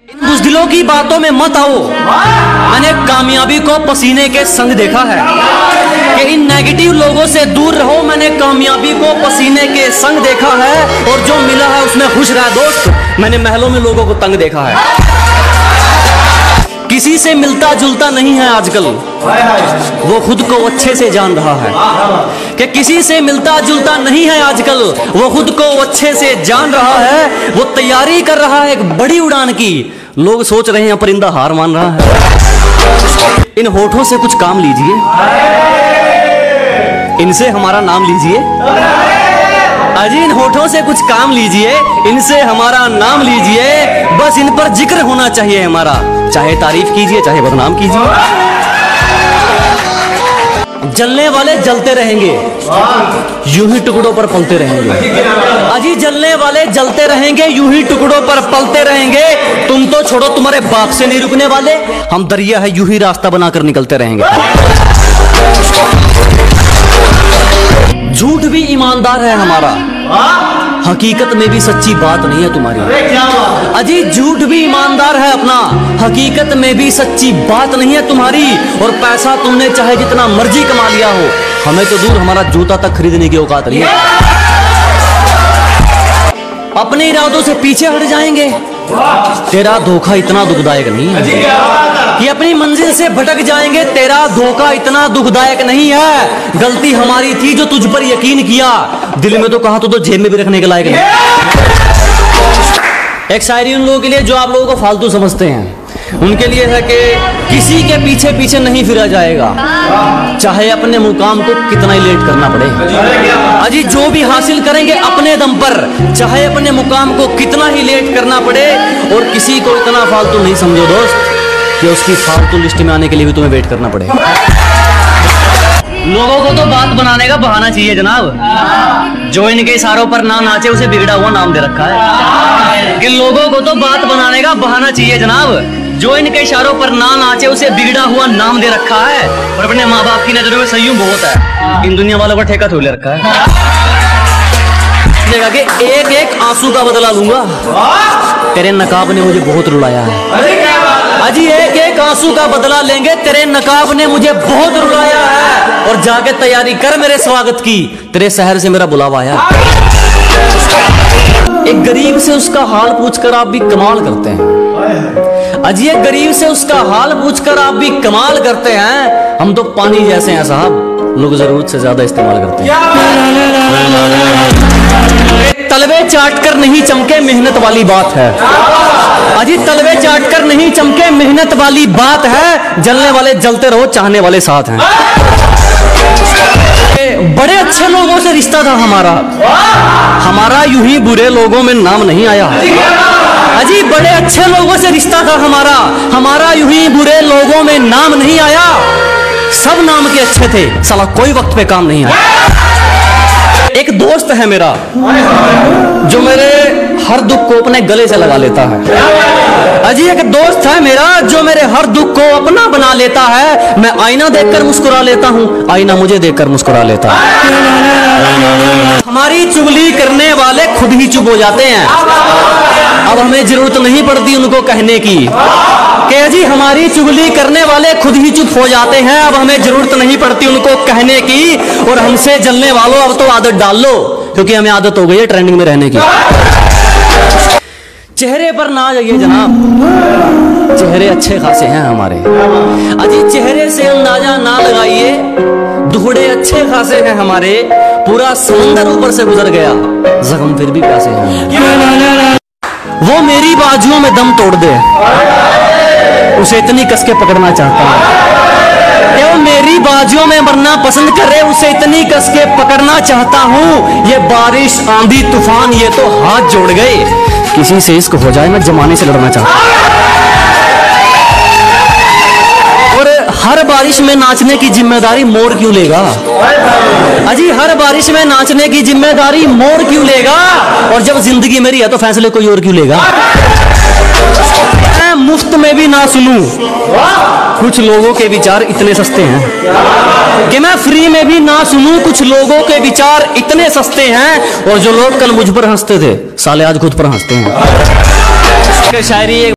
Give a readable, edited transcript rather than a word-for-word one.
इन बुज़दिलों की बातों में मत आओ। मैंने कामयाबी को पसीने के संग देखा है कि इन नेगेटिव लोगों से दूर रहो। मैंने कामयाबी को पसीने के संग देखा है और जो मिला है उसमें खुश रहा दोस्त। मैंने महलों में लोगों को तंग देखा है। किसी से मिलता जुलता नहीं है आजकल, वो खुद को अच्छे से जान रहा है कि किसी से मिलता जुलता नहीं है आजकल, वो खुद को अच्छे से जान रहा है। वो तैयारी कर रहा है एक बड़ी उड़ान की। लोग सोच रहे हैं परिंदा हार मान रहा है। इन होठों से कुछ काम लीजिए, इनसे हमारा नाम लीजिए। अजी इन होठों से कुछ काम लीजिए, इनसे हमारा नाम लीजिए। बस इन पर जिक्र होना चाहिए हमारा, चाहे तारीफ कीजिए चाहे बदनाम कीजिए। जलने वाले जलते रहेंगे, यूं ही टुकड़ों पर पलते रहेंगे। अजी जलने वाले जलते रहेंगे, यूं ही टुकड़ों पर पलते रहेंगे। तुम तो छोड़ो, तुम्हारे बाप से नहीं रुकने वाले। हम दरिया है, यूं ही रास्ता बनाकर निकलते रहेंगे। झूठ भी ईमानदार है हमारा, हकीकत में भी सच्ची बात नहीं है तुम्हारी। अजी झूठ भी ईमानदार है अपना, हकीकत में भी सच्ची बात नहीं है तुम्हारी। और पैसा तुमने चाहे जितना मर्जी कमा लिया हो, हमें तो दूर हमारा जूता तक खरीदने की औकात नहीं है। अपने इरादों से पीछे हट जाएंगे। तेरा धोखा इतना दुखदायक नहीं है कि अपनी मंजिल से भटक जाएंगे। तेरा धोखा इतना दुखदायक नहीं है। गलती हमारी थी जो तुझ पर यकीन किया। दिल में तो कहा तो जेब में भी रखने के लायक नहीं। एक शायरी उन लोगों के लिए जो आप लोगों को फालतू समझते हैं, उनके लिए है कि किसी के पीछे पीछे नहीं फिरा जाएगा, चाहे अपने मुकाम को कितना ही लेट करना पड़े। अजी जो भी हासिल करेंगे अपने दम पर, चाहे अपने मुकाम को कितना ही लेट करना पड़े। और किसी को इतना फालतू नहीं समझो दोस्त कि उसकी फालतू लिस्ट में आने के लिए भी तुम्हें वेट करना पड़े। लोगों को तो बात बनाने का बहाना चाहिए जनाब। जो इनके इशारों पर ना नाचे उसे बिगड़ा हुआ नाम दे रखा है। कि लोगों को तो बात बनाने का बहाना चाहिए जनाब। जो इनके इशारों पर ना नाचे उसे बिगड़ा हुआ नाम दे रखा है। और अपने माँ बाप की नजरों में संयम बहुत है। इन दुनिया वालों का ठेका थोड़े रखा है। देखा कि एक एक आंसू का बदला लूंगा। तेरे नकाब ने मुझे बहुत रुलाया है। अजी एक एक आंसू का बदला लेंगे। तेरे नकाब ने मुझे बहुत रुलाया है। और जाके तैयारी कर मेरे स्वागत की, तेरे शहर से मेरा बुलावा आया। एक गरीब से उसका हाल पूछकर आप भी कमाल करते हैं। अजी एक गरीब से उसका हाल पूछकर आप भी कमाल करते हैं। हम तो पानी जैसे हैं साहब, लोग जरूरत से ज्यादा इस्तेमाल करते हैं। तलवे चाट कर नहीं चमके मेहनत वाली बात है। अजी तलवे चाट कर नहीं चमके मेहनत वाली बात है। जलने वाले जलते रहो, चाहने वाले साथ हैं। बड़े अच्छे लोगों से रिश्ता था हमारा यूं ही बुरे लोगों में नाम नहीं आया। अजी बड़े अच्छे लोगों से रिश्ता था हमारा यूं ही बुरे लोगों में नाम नहीं आया। सब नाम के अच्छे थे, साला कोई वक्त पे काम नहीं आया। एक दोस्त है मेरा जो मेरे हर दुख को अपने गले से लगा लेता है। अजी एक दोस्त है मेरा जो मेरे हर दुख को अपना बना लेता है। मैं आईना देखकर मुस्कुरा लेता हूँ, आईना मुझे देखकर मुस्कुरा लेता है। हमारी चुगली करने वाले खुद ही चुप हो जाते हैं। अब हमें जरूरत नहीं पड़ती उनको कहने की कि अजी हमारी चुगली करने वाले खुद ही चुप हो जाते हैं। अब हमें जरूरत नहीं पड़ती उनको कहने की। और हमसे जलने वालों अब तो आदत डाल लो, क्योंकि हमें आदत हो गई है ट्रेंडिंग में रहने की। चेहरे पर ना जाइए जनाब, चेहरे अच्छे खासे हैं हमारे। अजी चेहरे से अंदाजा ना लगाइए, दुखड़े अच्छे खासे हैं हमारे। पूरा समंदर ऊपर से गुजर गया, जख्म फिर भी प्यासे हैं। वो मेरी बाजुओं में दम तोड़ दे, उसे इतनी कस के पकड़ना चाहता हूँ। वो मेरी बाजुओं में मरना पसंद करे, उसे इतनी कस के पकड़ना चाहता हूँ। ये बारिश आंधी तूफान ये तो हाथ जोड़ गए, किसी से इश्क हो जाए मैं जमाने से लड़ना चाहता हूँ। और हर बारिश में नाचने की जिम्मेदारी मोर क्यों लेगा? अजी हर बारिश में नाचने की जिम्मेदारी मोर क्यों लेगा? और जब जिंदगी मेरी है तो फैसले कोई और क्यों लेगा? मैं मुफ्त में भी ना सुनूं, कुछ लोगों के विचार इतने सस्ते हैं कि मैं फ्री में भी ना सुनूं। कुछ लोगों के विचार इतने सस्ते हैं, और जो लोग कल मुझ पर हंसते थे साले आज खुद पर हंसते हैं। शायरी